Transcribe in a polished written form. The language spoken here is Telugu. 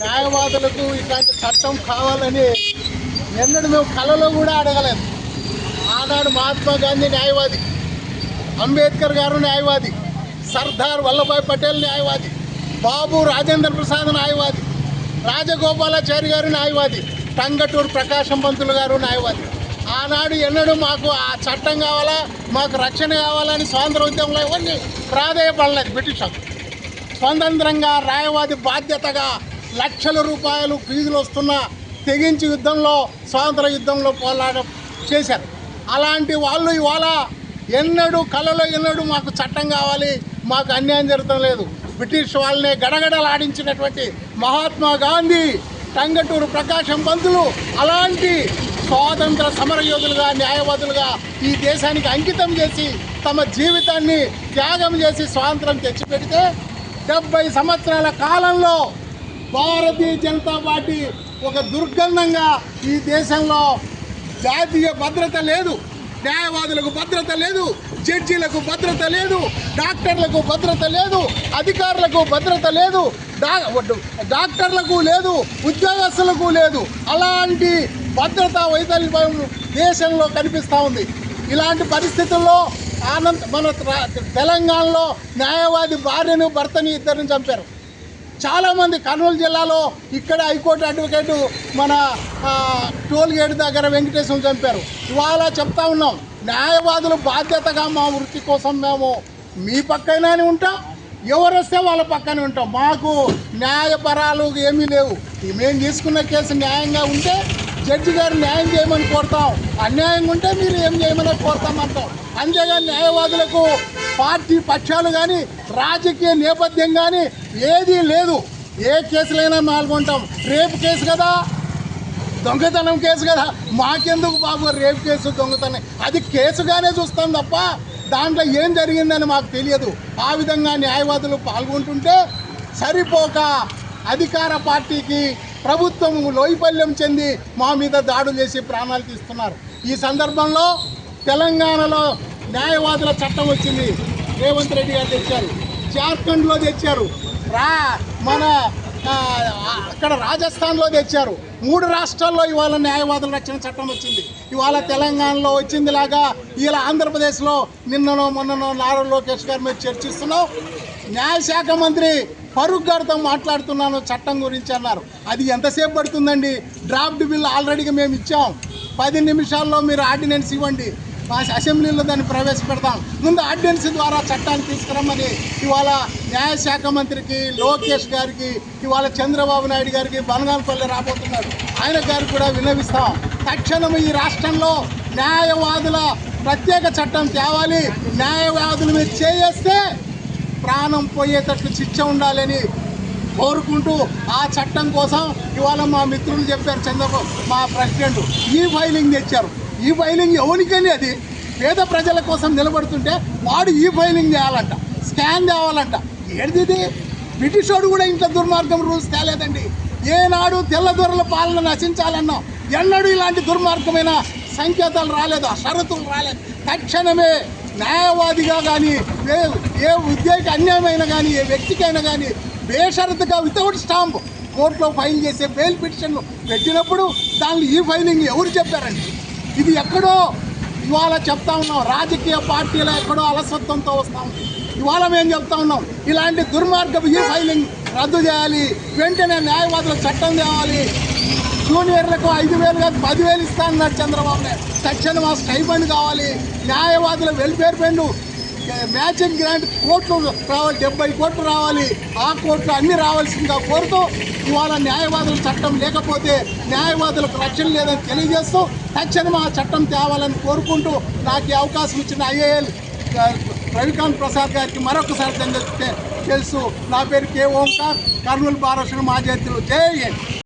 న్యాయవాదులకు ఇట్లాంటి చట్టం కావాలని ఎన్నడూ మేము కళలో కూడా అడగలేదు. ఆనాడు మహాత్మా గాంధీ న్యాయవాది, అంబేద్కర్ గారు న్యాయవాది, సర్దార్ వల్లభాయ్ పటేల్ న్యాయవాది, బాబు రాజేంద్ర ప్రసాద్ న్యాయవాది, రాజగోపాలాచారి గారు న్యాయవాది, టంగటూరు ప్రకాశం పంతులు గారు న్యాయవాది. ఆనాడు ఎన్నడూ మాకు ఆ చట్టం కావాలా, మాకు రక్షణ కావాలని స్వాతంత్ర ఉద్యమంలో ఇవన్నీ ప్రాధేయపడలేదు. బ్రిటిష్ స్వతంత్రంగా న్యాయవాది బాధ్యతగా లక్షల రూపాయలు ఫీజులు వస్తున్నా తెగించి యుద్ధంలో, స్వాతంత్ర యుద్ధంలో పోరాటం చేశారు. అలాంటి వాళ్ళు ఇవాళ ఎన్నడూ కళలో ఎన్నడూ మాకు చట్టం కావాలి, మాకు అన్యాయం జరగడం లేదు. బ్రిటిష్ వాళ్ళనే గడగడలాడించినటువంటి మహాత్మా గాంధీ, టంగటూరు ప్రకాశం పంతులు అలాంటి స్వాతంత్ర సమరయోధులుగా, న్యాయవాదులుగా ఈ దేశానికి అంకితం చేసి తమ జీవితాన్ని త్యాగం చేసి స్వాతంత్రం తెచ్చిపెడితే 70 సంవత్సరాల కాలంలో భారతీయ జనతా పార్టీ ఒక దుర్గంధంగా ఈ దేశంలో జాతీయ భద్రత లేదు, న్యాయవాదులకు భద్రత లేదు, జడ్జీలకు భద్రత లేదు, డాక్టర్లకు భద్రత లేదు, అధికారులకు భద్రత లేదు, డాక్టర్లకు లేదు, ఉద్యోగస్తులకు లేదు. అలాంటి భద్రతా వైఫల్యం దేశంలో కనిపిస్తూ ఉంది. ఇలాంటి పరిస్థితుల్లో మన తెలంగాణలో న్యాయవాది భార్యను, భర్తని ఇద్దరిని చంపారు. చాలామంది కర్నూలు జిల్లాలో ఇక్కడ హైకోర్టు అడ్వకేటు మన టోల్గేట్ దగ్గర వెంకటేశ్వరం చంపారు. ఇవాళ చెప్తా ఉన్నాం, న్యాయవాదులు బాధ్యతగా మా వృత్తి కోసం మేము మీ పక్కనే ఉంటాం, ఎవరు వస్తే వాళ్ళ పక్కనే ఉంటాం. మాకు న్యాయపరాలు ఏమీ లేవు. మేము తీసుకున్న కేసు న్యాయంగా ఉంటే జడ్జి గారు న్యాయం చేయమని కోరుతాం, అన్యాయంగా ఉంటే మీరు ఏం చేయమని కోరుతామంటాం. అంతేగాని న్యాయవాదులకు పార్టీ పక్షాలు కానీ, రాజకీయ నేపథ్యం కానీ ఏదీ లేదు. ఏ కేసులైనా పాల్గొంటాం. రేపు కేసు కదా, దొంగతనం కేసు కదా, మాకెందుకు బాబు రేపు కేసు, దొంగతనం అది కేసుగానే చూస్తాం తప్ప దాంట్లో ఏం జరిగిందని మాకు తెలియదు. ఆ విధంగా న్యాయవాదులు పాల్గొంటుంటే సరిపోక అధికార పార్టీకి ప్రభుత్వం వైఫల్యం చెంది మా మీద దాడులు చేసి ప్రాణాలు తీస్తున్నారు. ఈ సందర్భంలో తెలంగాణలో న్యాయవాదుల చట్టం వచ్చింది, రేవంత్ రెడ్డి గారు తెచ్చారు, జార్ఖండ్లో తెచ్చారు, మన అక్కడ రాజస్థాన్లో తెచ్చారు. 3 రాష్ట్రాల్లో ఇవాళ న్యాయవాదుల రక్షణ చట్టం వచ్చింది. ఇవాళ తెలంగాణలో వచ్చిందిలాగా ఇలా ఆంధ్రప్రదేశ్లో నిన్ననో మొన్ననో నారా లోకేష్ గారు మీద చర్చిస్తున్నాం. న్యాయశాఖ మంత్రి ఫరూక్ గారితో మాట్లాడుతున్నాను చట్టం గురించి అన్నారు. అది ఎంతసేపు పడుతుందండి? డ్రాఫ్ట్ బిల్ ఆల్రెడీగా మేము ఇచ్చాం. 10 నిమిషాల్లో మీరు ఆర్డినెన్స్ ఇవ్వండి, అసెంబ్లీలో దాన్ని ప్రవేశపెడతాం. ముందు ఆర్డినెన్స్ ద్వారా చట్టాన్ని తీసుకురమ్మని ఇవాళ న్యాయశాఖ మంత్రికి, లోకేష్ గారికి, ఇవాళ చంద్రబాబు నాయుడు గారికి బనగానపల్లి రాబోతున్నారు, ఆయన గారికి కూడా విన్నవిస్తాం. తక్షణం ఈ రాష్ట్రంలో న్యాయవాదుల ప్రత్యేక చట్టం తేవాలి. న్యాయవాదుల మీద చేస్తే ప్రాణం పోయేటట్లు శిక్ష ఉండాలని కోరుకుంటూ ఆ చట్టం కోసం ఇవాళ మా మిత్రులు చెప్పారు, చంద్రబాబు మా ప్రెసిడెంట్ ఈ ఫైలింగ్ తెచ్చారు. ఈ ఫైలింగ్ ఎవరికని అది పేద ప్రజల కోసం నిలబడుతుంటే వాడు ఈ ఫైలింగ్ చేయాలంట, స్కాన్ తేవాలంట. ఏది బ్రిటిష్ వాడు కూడా ఇంట్లో దుర్మార్గం రూల్స్ తేలేదండి. ఏనాడు తెల్లదొరల పాలన నశించాలన్నా ఎన్నడూ ఇలాంటి దుర్మార్గమైన సంకేతాలు రాలేదు, ఆ షరతులు రాలేదు. తక్షణమే న్యాయవాదిగా కానీ, ఏ ఉద్యోగికి అన్యాయమైనా కానీ, ఏ వ్యక్తికైనా కానీ బేషరతుగా వితౌట్ స్టాంప్ కోర్టులో ఫైల్ చేసే బెయిల్ పిటిషన్ పెట్టినప్పుడు దానిలో ఈ ఫైలింగ్ ఎవరు చెప్పారండి? ఇది ఎక్కడో ఇవాళ చెప్తా ఉన్నాం, రాజకీయ పార్టీలో ఎక్కడో అలసత్వంతో వస్తాం. ఇవాళ మేము చెప్తా ఉన్నాం, ఇలాంటి దుర్మార్గపు ఈ ఫైలింగ్ రద్దు చేయాలి. వెంటనే న్యాయవాదుల చట్టం తేవాలి. జూనియర్లకు 5,000 కాదు 10,000 ఇస్తా అన్నారు చంద్రబాబు నాయుడు. తక్షణం ఆ స్టైఫండ్ కావాలి. న్యాయవాదుల వెల్ఫేర్ ఫండ్ మ్యాచింగ్ గ్రాంట్ కోట్లు రావాలి, 70 కోట్లు రావాలి. ఆ కోట్లు అన్నీ రావాల్సిందిగా కోరుతూ ఇవాళ న్యాయవాదుల చట్టం లేకపోతే న్యాయవాదులకు రక్షణ లేదని తెలియజేస్తూ తక్షణం ఆ చట్టం తేవాలని కోరుకుంటూ నాకు ఈ అవకాశం ఇచ్చిన ఐఏఎల్ రవికాంత్ ప్రసాద్ గారికి మరొకసారి తెలుసు. నా పేరు కే ఓంకార్, కర్నూలు బార్ అసోసియేషన్ మాజీ అధ్యక్షులు. జై హింద్.